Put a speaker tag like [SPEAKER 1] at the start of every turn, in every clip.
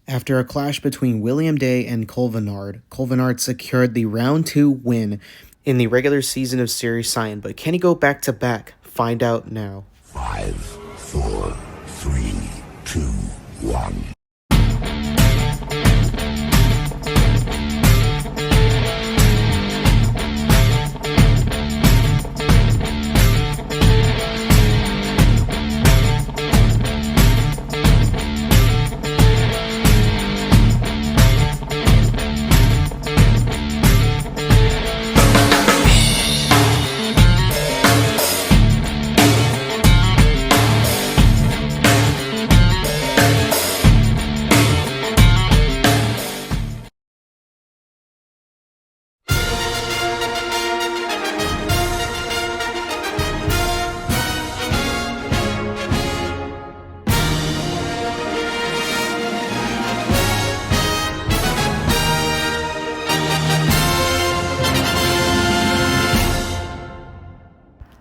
[SPEAKER 1] After a clash between William Day and Venard, Venard secured the round 2 win in the regular season of Series Cyan, but can he go back-to-back? Find out now.
[SPEAKER 2] 5, 4, 3, 2, 1.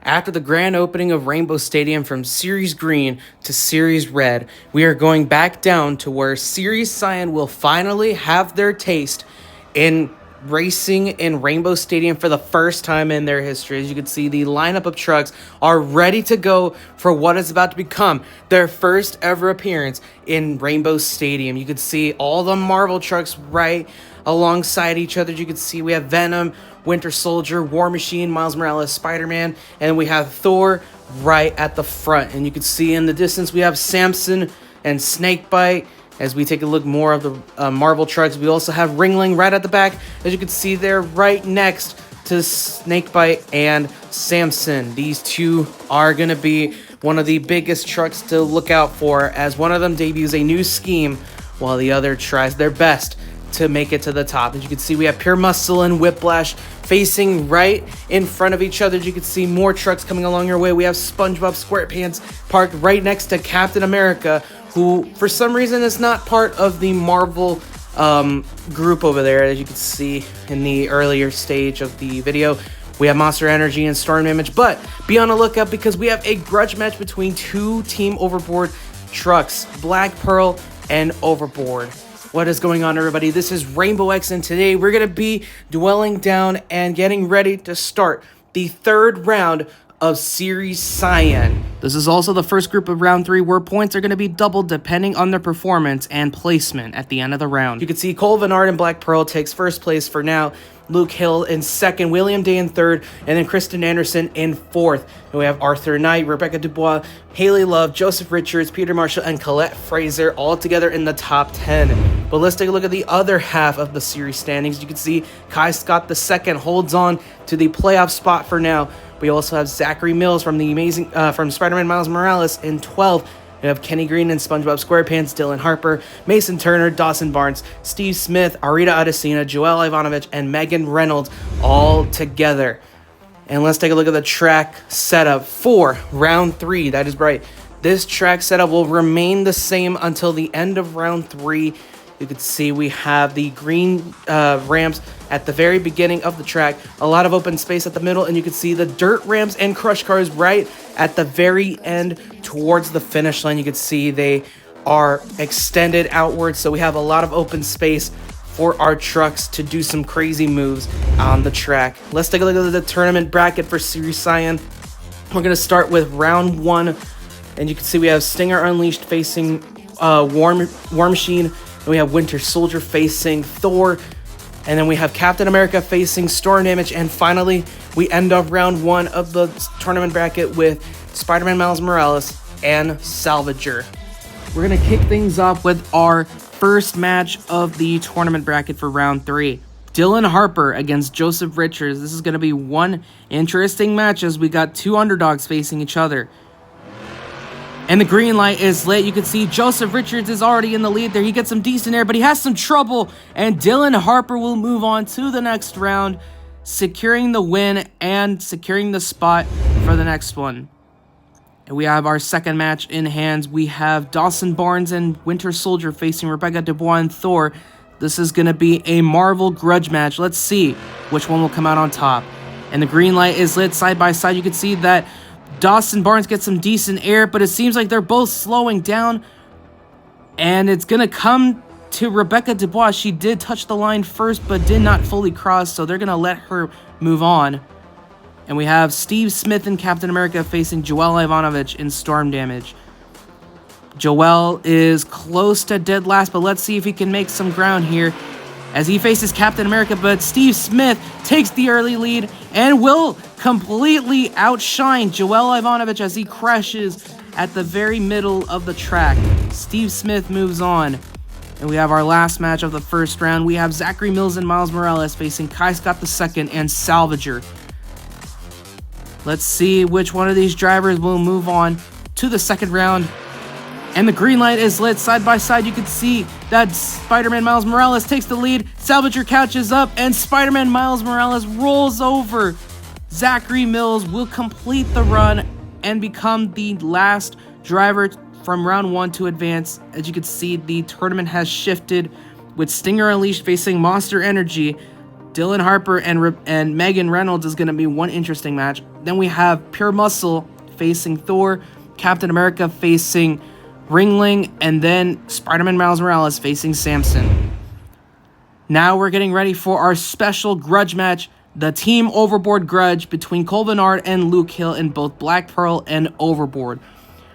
[SPEAKER 1] After the grand opening of Rainbow Stadium from Series Green to Series Red, we are going back down to where Series Cyan will finally have their taste in racing in Rainbow Stadium for the first time in their history. As you can see, the lineup of trucks are ready to go for what is about to become their first ever appearance in Rainbow Stadium. You can see all the Marvel trucks right alongside each other. You can see we have Venom, Winter Soldier, War Machine, Miles Morales, Spider-Man, and we have Thor right at the front. And you can see in the distance we have Samson and Snakebite. As we take a look more of the Marvel trucks, we also have Ringling right at the back. As you can see there, right next to Snakebite and Samson. These two are going to be one of the biggest trucks to look out for, as one of them debuts a new scheme while the other tries their best to make it to the top. As you can see, we have Pure Muscle and Whiplash facing right in front of each other. As you can see, more trucks coming along your way. We have SpongeBob SquarePants parked right next to Captain America, who for some reason is not part of the Marvel group over there. As you can see in the earlier stage of the video, we have Monster Energy and Storm Damage, but be on the lookout because we have a grudge match between two Team Overboard trucks, Black Pearl and Overboard. What is going on, everybody? This is Rainbow X, and today we're going to be dwelling down and getting ready to start the third round of Series Cyan. This is also the first group of round 3 where points are going to be doubled depending on their performance and placement at the end of the round. You can see Venard and Black Pearl takes first place for now, Luke Hill in second, William Day in third, and then Kristen Anderson in fourth. And we have Arthur Knight, Rebecca Dubois, Haley Love, Joseph Richards, Peter Marshall, and Colette Fraser all together in the top 10. But let's take a look at the other half of the series standings. You can see Kai Scott II holds on to the playoff spot for now. We also have Zachary Mills from the amazing from Spider-Man Miles Morales in 12th. We have Kenny Green and SpongeBob SquarePants, Dylan Harper, Mason Turner, Dawson Barnes, Steve Smith, Arita Adesina, Joel Ivanovich, and Megan Reynolds all together. And let's take a look at the track setup for round 3. That is right. This track setup will remain the same until the end of round 3. You can see we have the green ramps at the very beginning of the track, a lot of open space at the middle, and you can see the dirt ramps and crush cars right at the very end towards the finish line. You can see they are extended outwards, so we have a lot of open space for our trucks to do some crazy moves on the track. Let's take a look at the tournament bracket for Series Cyan. We're going to start with round 1, and you can see we have Stinger Unleashed facing War Machine. And we have Winter Soldier facing Thor. And then we have Captain America facing Storm Damage. And finally, we end off round 1 of the tournament bracket with Spider-Man Miles Morales and Salvager. We're going to kick things off with our first match of the tournament bracket for round 3. Dylan Harper against Joseph Richards. This is going to be one interesting match as we got two underdogs facing each other. And the green light is lit. You can see Joseph Richards is already in the lead there. He gets some decent air, but he has some trouble. And Dylan Harper will move on to the next round, securing the win and securing the spot for the next one. And we have our second match in hands. We have Dawson Barnes and Winter Soldier facing Rebecca Dubois and Thor. This is going to be a Marvel grudge match. Let's see which one will come out on top. And the green light is lit side by side. You can see that Dawson Barnes gets some decent air, but it seems like they're both slowing down. And it's going to come to Rebecca Dubois. She did touch the line first, but did not fully cross, so they're going to let her move on. And we have Steve Smith and Captain America facing Joel Ivanovich in storm damage. Joel is close to dead last, but let's see if he can make some ground here as he faces Captain America, but Steve Smith takes the early lead and will completely outshine Joel Ivanovich as he crashes at the very middle of the track. Steve Smith moves on. And we have our last match of the first round. We have Zachary Mills and Miles Morales facing Kai Scott II and Salvager. Let's see which one of these drivers will move on to the second round. And the green light is lit side by side. You can see that Spider-Man Miles Morales takes the lead. Salvager couches up and Spider-Man Miles Morales rolls over. Zachary Mills will complete the run and become the last driver from round 1 to advance. As you can see, the tournament has shifted with Stinger Unleashed facing Monster Energy. Dylan Harper and Megan Reynolds is going to be one interesting match. Then we have Pure Muscle facing Thor, Captain America facing Ringling, and then Spider-Man Miles Morales facing Samson. Now we're getting ready for our special grudge match, the Team Overboard grudge between Cole Venard and Luke Hill in both Black Pearl and Overboard.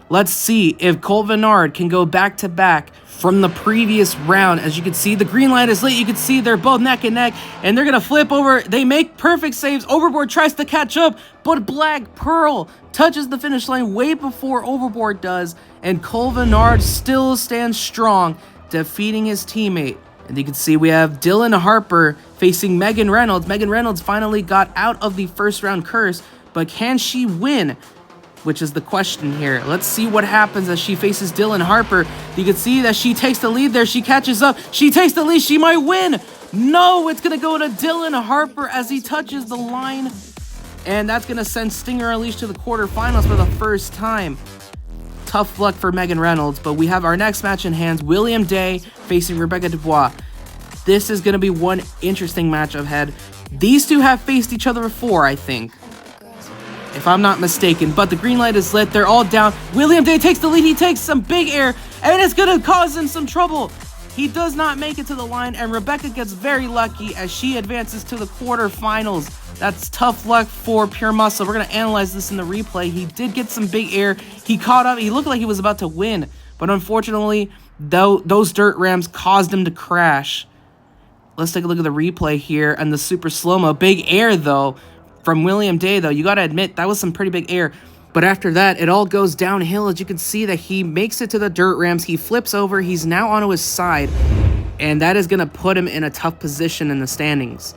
[SPEAKER 1] Let's see if Cole Venard can go back-to-back from the previous round. As you can see, the green light is lit. You can see they're both neck and neck, and they're going to flip over. They make perfect saves. Overboard tries to catch up, but Black Pearl touches the finish line way before Overboard does, and Cole Venard still stands strong, defeating his teammate. And you can see we have Dylan Harper facing Megan Reynolds. Megan Reynolds finally got out of the first round curse, but can she win? Which is the question here. Let's see what happens as she faces Dylan Harper. You can see that she takes the lead there. She catches up. She takes the lead. She might win. No, it's going to go to Dylan Harper as he touches the line. And that's going to send Stinger Unleashed to the quarterfinals for the first time. Tough luck for Megan Reynolds, but we have our next match in hands. William Day facing Rebecca Dubois. This is going to be one interesting match ahead. These two have faced each other before, I think, if I'm not mistaken, but the green light is lit. They're all down. William Day takes the lead. He takes some big air, and it's going to cause him some trouble. He does not make it to the line, and Rebecca gets very lucky as she advances to the quarterfinals. That's tough luck for Pure Muscle. We're going to analyze this in the replay. He did get some big air. He caught up. He looked like he was about to win, but unfortunately, those dirt ramps caused him to crash. Let's take a look at the replay here and the super slow-mo. Big air, though, from William Day, though. You got to admit, that was some pretty big air. But after that, it all goes downhill. As you can see that he makes it to the dirt ramps. He flips over. He's now onto his side. And that is going to put him in a tough position in the standings.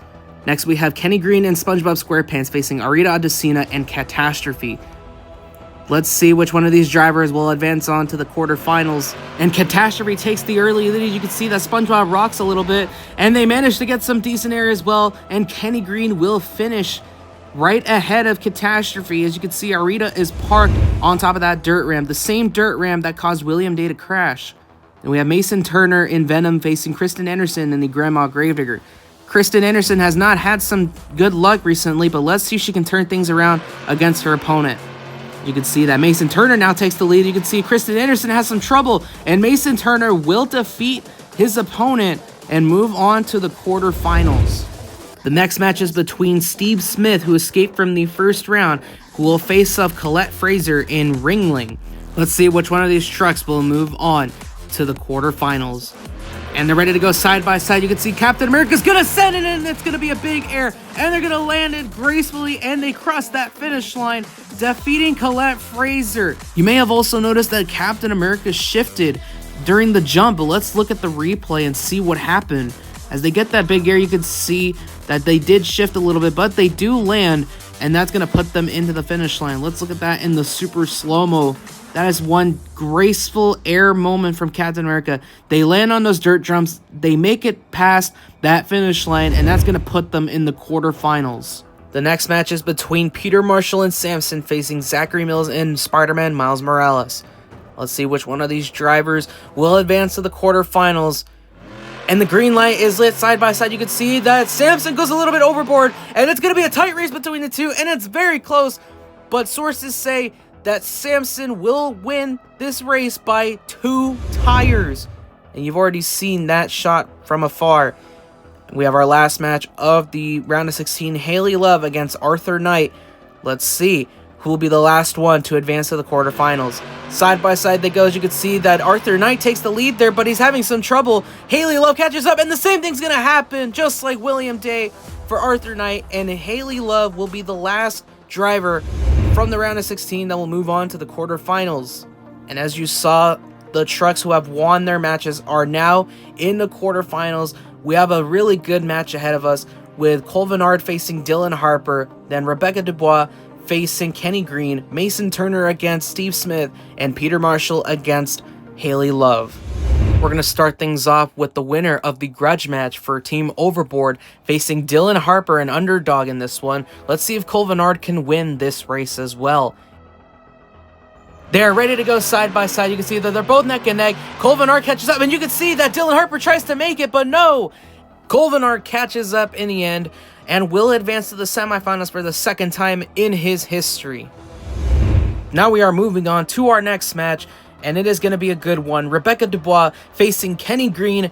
[SPEAKER 1] Next, we have Kenny Green and SpongeBob SquarePants facing Arita Adesina and Catastrophe. Let's see which one of these drivers will advance on to the quarterfinals. And Catastrophe takes the early lead. You can see that SpongeBob rocks a little bit. And they manage to get some decent air as well. And Kenny Green will finish right ahead of Catastrophe. As you can see, Arita is parked on top of that dirt ramp, the same dirt ramp that caused William Day to crash. And we have Mason Turner in Venom facing Kristen Anderson in the Grandma Gravedigger. Kristen Anderson has not had some good luck recently, but let's see if she can turn things around against her opponent. You can see that Mason Turner now takes the lead. You can see Kristen Anderson has some trouble, and Mason Turner will defeat his opponent and move on to the quarterfinals. The next match is between Steve Smith, who escaped from the first round, who will face off Colette Fraser in Ringling. Let's see which one of these trucks will move on to the quarterfinals. And they're ready to go side by side. You can see Captain America's going to send it in. It's going to be a big air. And they're going to land it gracefully. And they cross that finish line, defeating Colette Fraser. You may have also noticed that Captain America shifted during the jump. But let's look at the replay and see what happened. As they get that big air, you can see that they did shift a little bit, but they do land, and that's going to put them into the finish line. Let's look at that in the super slow-mo. That is one graceful air moment from Captain America. They land on those dirt jumps, they make it past that finish line, and that's going to put them in the quarterfinals. The next match is between Peter Marshall and Samson facing Zachary Mills and Spider-Man Miles Morales. Let's see which one of these drivers will advance to the quarterfinals. And the green light is lit side by side. You can see that Samson goes a little bit overboard, and it's going to be a tight race between the two, and it's very close. But sources say that Samson will win this race by 2 tires. and you've already seen that shot from afar. We have our last match of the round of 16, Haley Love against Arthur Knight. Let's see who will be the last one to advance to the quarterfinals. Side by side they go. As you can see that Arthur Knight takes the lead there, but he's having some trouble. Haley Love catches up, and the same thing's going to happen, just like William Day for Arthur Knight, and Haley Love will be the last driver from the round of 16 that will move on to the quarterfinals. And as you saw, the trucks who have won their matches are now in the quarterfinals. We have a really good match ahead of us with Cole Venard facing Dylan Harper, then Rebecca Dubois facing Kenny Green, Mason Turner against Steve Smith, and Peter Marshall against Haley Love. We're going to start things off with the winner of the grudge match for Team Overboard facing Dylan Harper, an underdog in this one. Let's see if Cole Venard can win this race as well. They're ready to go side by side. You can see that they're both neck and neck. Cole Venard catches up, and you can see that Dylan Harper tries to make it, but no! Cole Venard catches up in the end and will advance to the semifinals for the second time in his history. Now we are moving on to our next match, and it is going to be a good one. Rebecca Dubois facing Kenny Green.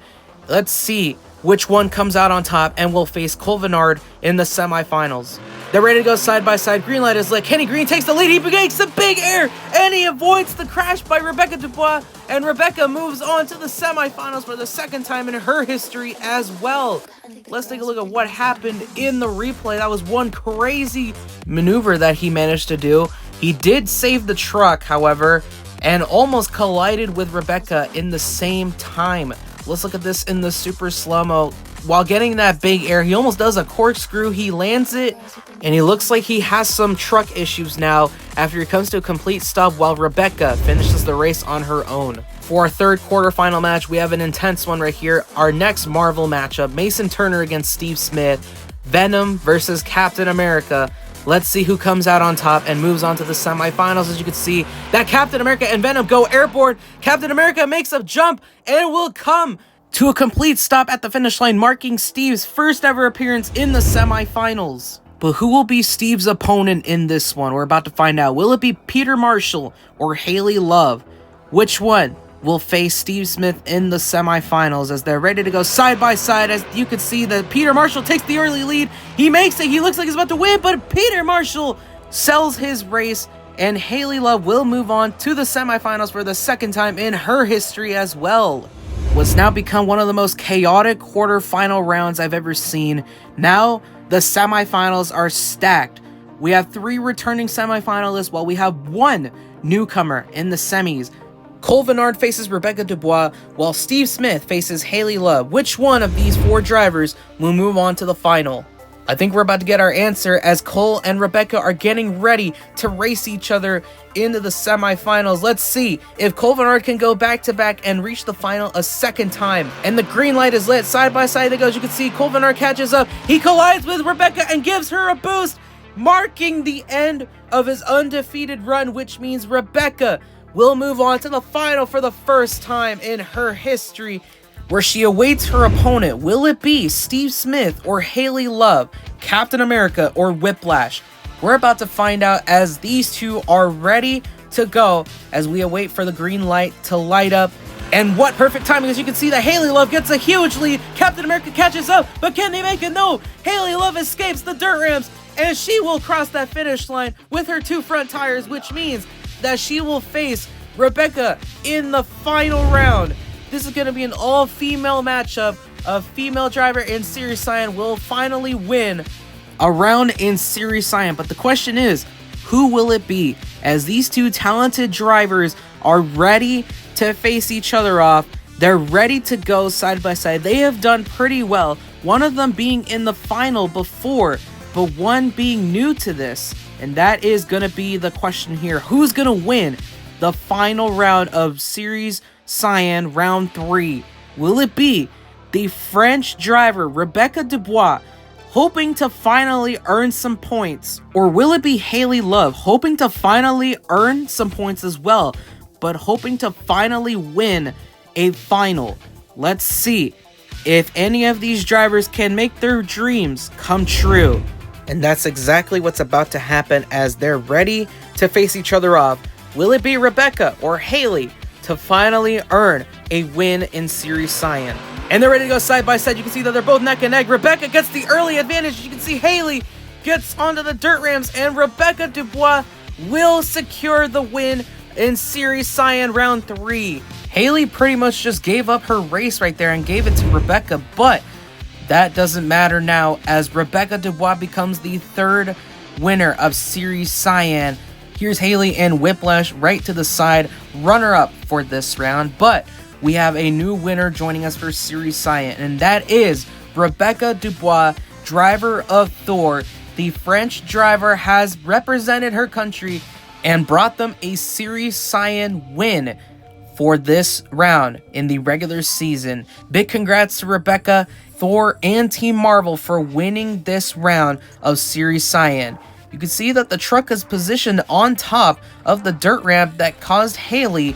[SPEAKER 1] Let's see which one comes out on top and will face Cole Venard in the semifinals. They're ready to go side by side. Green light is lit. Kenny Green takes the lead. He makes a big air, and he avoids the crash by Rebecca Dubois. And Rebecca moves on to the semifinals for the second time in her history as well. Let's take a look at what happened in the replay. That was one crazy maneuver that he managed to do. He did save the truck, however, and almost collided with Rebecca in the same time. Let's look at this in the super slow-mo. While getting that big air, he almost does a corkscrew. He lands it, and he looks like he has some truck issues now after he comes to a complete stop while Rebecca finishes the race on her own. For our third quarterfinal match, we have an intense one right here. Our next Marvel matchup, Mason Turner against Steve Smith, Venom versus Captain America. Let's see who comes out on top and moves on to the semifinals. As you can see, that Captain America and Venom go airborne. Captain America makes a jump and will come to a complete stop at the finish line, marking Steve's first ever appearance in the semifinals. But who will be Steve's opponent in this one? We're about to find out. Will it be Peter Marshall or Haley Love? Which one will face Steve Smith in the semifinals as they're ready to go side by side? As you can see that Peter Marshall takes the early lead. He makes it. He looks like he's about to win, but Peter Marshall sells his race, and Haley Love will move on to the semifinals for the second time in her history as well. What's now become one of the most chaotic quarterfinal rounds I've ever seen. Now the semifinals are stacked. We have 3 returning semifinalists while we have 1 newcomer in the semis. Cole Venard faces Rebecca Dubois while Steve Smith faces Haley Love. Which one of these 4 drivers will move on to the final? I think we're about to get our answer as Cole and Rebecca are getting ready to race each other into the semifinals. Let's see if Cole Venard can go back-to-back and reach the final a second time. And the green light is lit. Side by side they go. As you can see, Cole Venard catches up. He collides with Rebecca and gives her a boost, marking the end of his undefeated run, which means Rebecca will move on to the final for the first time in her history, where she awaits her opponent. Will it be Steve Smith or Haley Love, Captain America or Whiplash? We're about to find out as these two are ready to go as we await for the green light to light up. And what perfect timing, as you can see that Haley Love gets a huge lead. Captain America catches up, but can they make it? No, Haley Love escapes the dirt ramps, and she will cross that finish line with her 2 front tires, which means that she will face Rebecca in the final round. This is going to be an all-female matchup. A female driver in Series Cyan will finally win a round in Series Cyan. But the question is, who will it be? As these 2 talented drivers are ready to face each other off. They're ready to go side by side. They have done pretty well. One of them being in the final before, but one being new to this. And that is going to be the question here. Who's going to win the final round of Series Cyan round 3? Will it be the French driver Rebecca Dubois, hoping to finally earn some points? Or will it be Haley Love, hoping to finally earn some points as well, but hoping to finally win a final? Let's see if any of these drivers can make their dreams come true. And that's exactly what's about to happen as they're ready to face each other off. Will it be Rebecca or Haley to finally earn a win in Series Cyan. And they're ready to go side by side. You can see that they're both neck and neck. Rebecca gets the early advantage. You can see Haley gets onto the dirt ramps, and Rebecca Dubois will secure the win in Series Cyan round 3. Haley pretty much just gave up her race right there and gave it to Rebecca, but that doesn't matter now, as Rebecca Dubois becomes the 3rd winner of Series Cyan. Here's Haley and Whiplash right to the side, runner-up for this round, but we have a new winner joining us for Series Cyan, and that is Rebecca Dubois, driver of Thor. The French driver has represented her country and brought them a Series Cyan win for this round in the regular season. Big congrats to Rebecca, Thor, and Team Marvel for winning this round of Series Cyan. You can see that the truck is positioned on top of the dirt ramp that caused Haley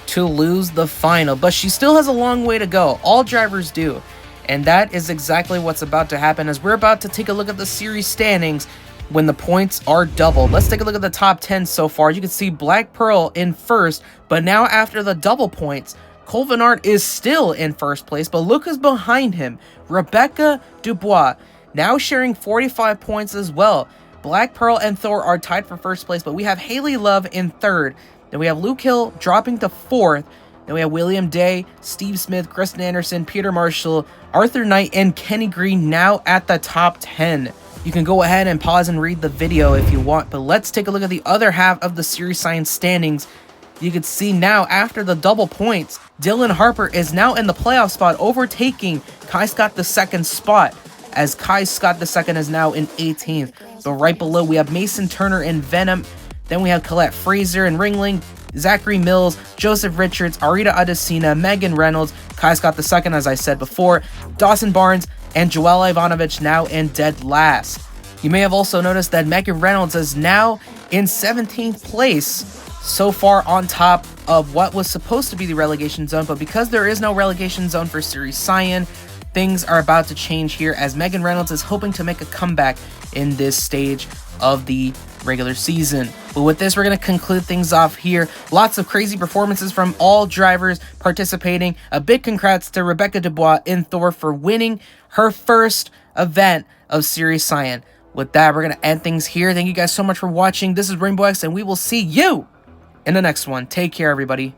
[SPEAKER 1] to lose the final, but she still has a long way to go. All drivers do, and that is exactly what's about to happen, as we're about to take a look at the series standings when the points are doubled. Let's take a look at the top 10 so far. You can see Black Pearl in first, but now after the double points, Cole Venard is still in first place, but look who's behind him. Rebecca Dubois, now sharing 45 points as well. Black Pearl and Thor are tied for first place, but we have Haley Love in third. Then we have Luke Hill dropping to fourth. Then we have William Day, Steve Smith, Kristen Anderson, Peter Marshall, Arthur Knight, and Kenny Green now at the top 10. You can go ahead and pause and read the video if you want, but let's take a look at the other half of the Series Cyan standings. You can see now, after the double points, Dylan Harper is now in the playoff spot, overtaking Kai Scott the second spot, as Kai Scott II is now in 18th. But right below, we have Mason Turner and Venom. Then we have Colette Fraser and Ringling, Zachary Mills, Joseph Richards, Arita Adesina, Megan Reynolds, Kai Scott II, as I said before, Dawson Barnes, and Joel Ivanovich now in dead last. You may have also noticed that Megan Reynolds is now in 17th place, so far on top of what was supposed to be the relegation zone, but because there is no relegation zone for Series Cyan, things are about to change here, as Megan Reynolds is hoping to make a comeback in this stage of the regular season. But with this, we're going to conclude things off here. Lots of crazy performances from all drivers participating. A big congrats to Rebecca Dubois in Thor for winning her first event of Series Cyan. With that, we're going to end things here. Thank you guys so much for watching. This is Rainbow X, and we will see you in the next one. Take care, everybody.